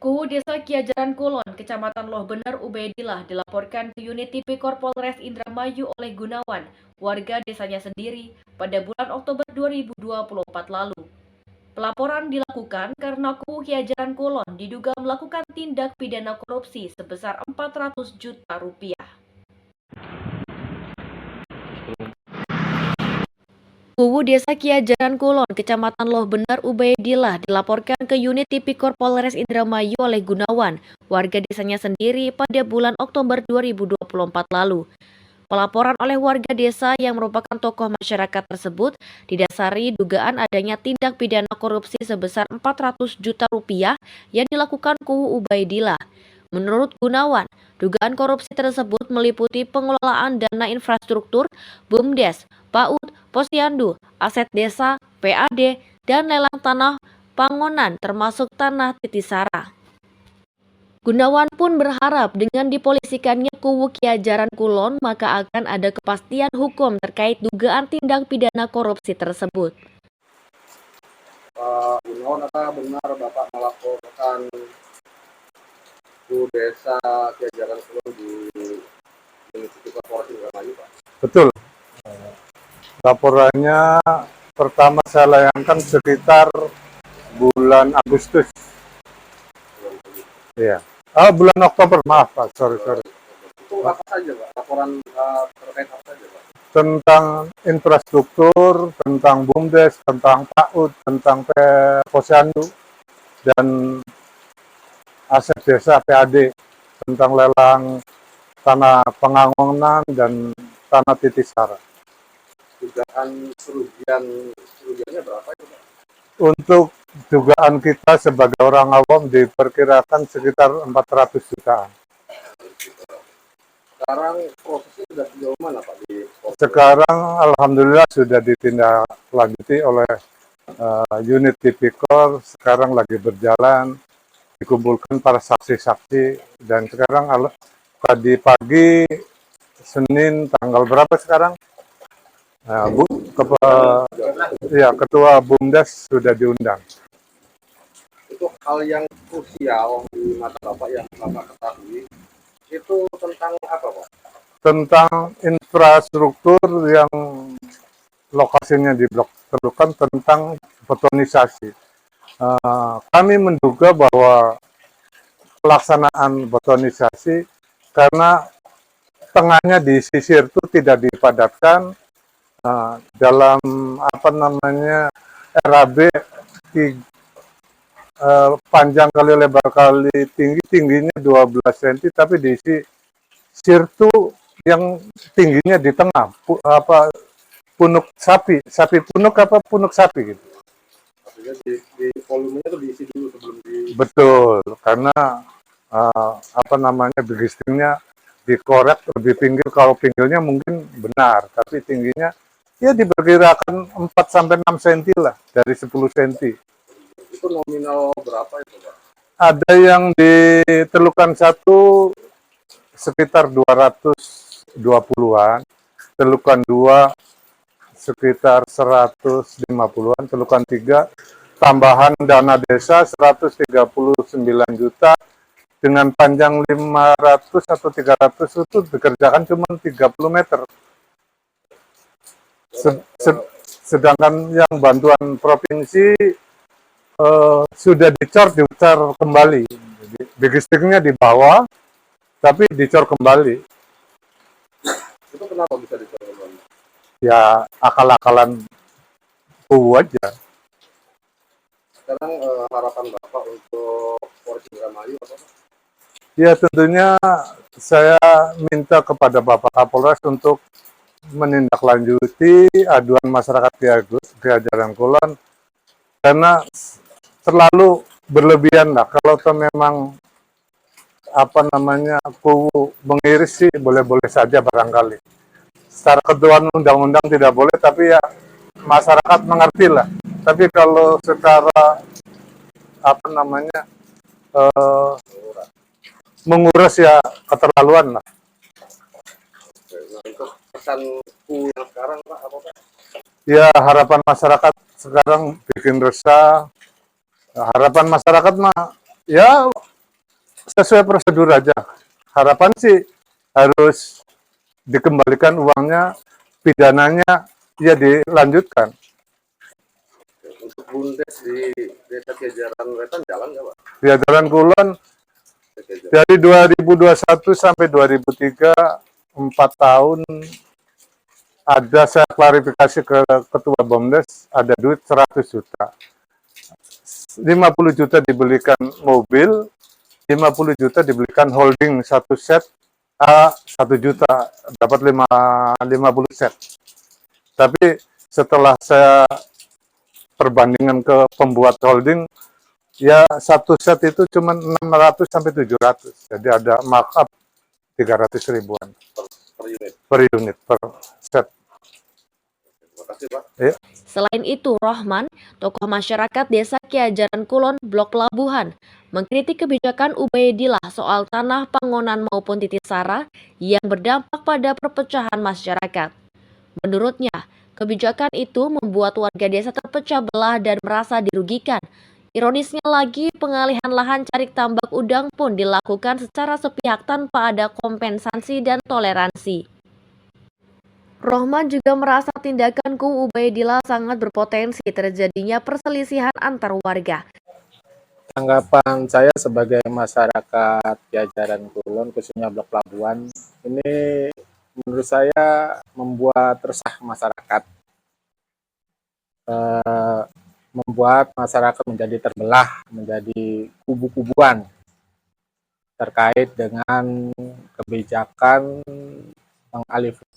Kuwu Desa Kiajaran Kulon, Kecamatan Loh Bener, Ubaidillah dilaporkan ke unit Tipikor Polres Indramayu oleh Gunawan, warga desanya sendiri, pada bulan Oktober 2024 lalu. Pelaporan dilakukan karena Kuwu Kiajaran Kulon diduga melakukan tindak pidana korupsi sebesar 400 juta rupiah. Kuwu Desa Kiajaran Kulon, Kecamatan Loh Bener, Ubaidillah dilaporkan ke unit Tipikor Polres Indramayu oleh Gunawan, warga desanya sendiri pada bulan Oktober 2024 lalu. Pelaporan oleh warga desa yang merupakan tokoh masyarakat tersebut didasari dugaan adanya tindak pidana korupsi sebesar 400 juta rupiah yang dilakukan Kuwu Ubaidillah. Menurut Gunawan, dugaan korupsi tersebut meliputi pengelolaan dana infrastruktur, BUMDes, PAUD, Posyandu, aset desa, PAD, dan lelang tanah pangonan termasuk tanah Titisara. Gunawan pun berharap dengan dipolisikannya Kuwu Kiajaran Kulon maka akan ada kepastian hukum terkait dugaan tindak pidana korupsi tersebut. Gunawan, apa benar Bapak melaporkan Desa Kiajaran Kulon di Tipikor Polres Indramayu, Pak? Betul. Laporannya pertama saya layangkan sekitar bulan Agustus. Iya. Bulan Oktober, maaf Pak, sorry. Itu apa saja Pak? Laporan terkait apa saja Pak? Tentang infrastruktur, tentang BUMDes, tentang PAUD, tentang Posyandu, dan aset desa PAD, tentang lelang tanah pengangonan dan tanah Titisara. Dugaan kerugiannya berapa itu Pak? Untuk dugaan kita sebagai orang awam diperkirakan sekitar 400 jutaan. Sekarang prosesnya sudah sejauh mana Pak? Sekarang alhamdulillah sudah ditindaklanjuti oleh unit Tipikor, sekarang lagi berjalan, dikumpulkan para saksi-saksi, dan sekarang tadi pagi Senin tanggal berapa sekarang? Ketua BUMDes sudah diundang. Itu hal yang krusial di mata Bapak yang Bapak ketahui, itu tentang apa Pak? Tentang infrastruktur yang lokasinya di Blok Terlukan, tentang betonisasi. Kami menduga bahwa pelaksanaan betonisasi karena tengahnya disisir itu tidak dipadatkan, dalam RAB panjang kali lebar kali tingginya 12 cm, tapi diisi sirtu yang tingginya di tengah, punuk sapi punuk sapi gitu. Artinya di volumenya itu diisi dulu sebelum Betul, karena begistingnya dikorek lebih pinggir. Kalau pinggirnya mungkin benar, tapi tingginya ya diperkirakan 4-6 cm lah, dari 10 cm. Itu nominal berapa itu Pak? Ada yang di Terlukan 1 sekitar 220-an, Terlukan 2 sekitar 150-an, Terlukan 3 tambahan dana desa 139 juta dengan panjang 500 atau 300 itu dikerjakan cuma 30 meter. Sedangkan yang bantuan provinsi sudah dicor kembali. Bigistiknya di bawah, tapi dicor kembali. Itu kenapa bisa dicor kembali? Ya akal-akalan Kuwu aja. Sekarang harapan Bapak untuk Polres Indramayu apa Pak? Ya tentunya saya minta kepada Bapak Kapolres untuk menindaklanjuti aduan masyarakat Kiajaran Kulon, karena terlalu berlebihan lah. Kalau memang Kuwu mengiris sih boleh-boleh saja barangkali. Secara ketentuan undang-undang tidak boleh, tapi ya masyarakat mengerti lah. Tapi kalau secara menguras ya keterlaluan lah. Nah, untuk pesan Kuwu yang sekarang Pak apa Pak? Ya harapan masyarakat sekarang bikin resah. Harapan masyarakat mah ya sesuai prosedur aja. Harapan sih harus dikembalikan uangnya, pidananya ya dilanjutkan. Untuk Bundes di Desa Kejaran Wetan jalan nggak, Pak? Ya, Jalan Kulon Kejaran. dari 2021 sampai 2003, 4 tahun, ada saya klarifikasi ke Ketua BOMDes, ada duit 100 juta. 50 juta dibelikan mobil, 50 juta dibelikan holding satu set, 1 juta, dapat 50 set. Tapi setelah saya perbandingan ke pembuat holding, ya satu set itu cuma 600 sampai 700. Jadi ada markup 300 ribuan Per unit. per unit, per set. Terima kasih, Pak. Ya. Selain itu, Rohman, tokoh masyarakat Desa Kiajaran Kulon, Blok Labuhan, mengkritik kebijakan Ubaidillah soal tanah Pangonan maupun Titisara yang berdampak pada perpecahan masyarakat. Menurutnya, kebijakan itu membuat warga desa terpecah belah dan merasa dirugikan. Ironisnya lagi, pengalihan lahan Carik Tambak Udang pun dilakukan secara sepihak tanpa ada kompensasi dan toleransi. Rohman juga merasa tindakan Ku Ubaidillah sangat berpotensi terjadinya perselisihan antar warga. Tanggapan saya sebagai masyarakat Kiajaran Kulon, khususnya Blok Labuan, ini menurut saya membuat resah masyarakat, membuat masyarakat menjadi terbelah, menjadi kubu-kubuan terkait dengan kebijakan mengalihkan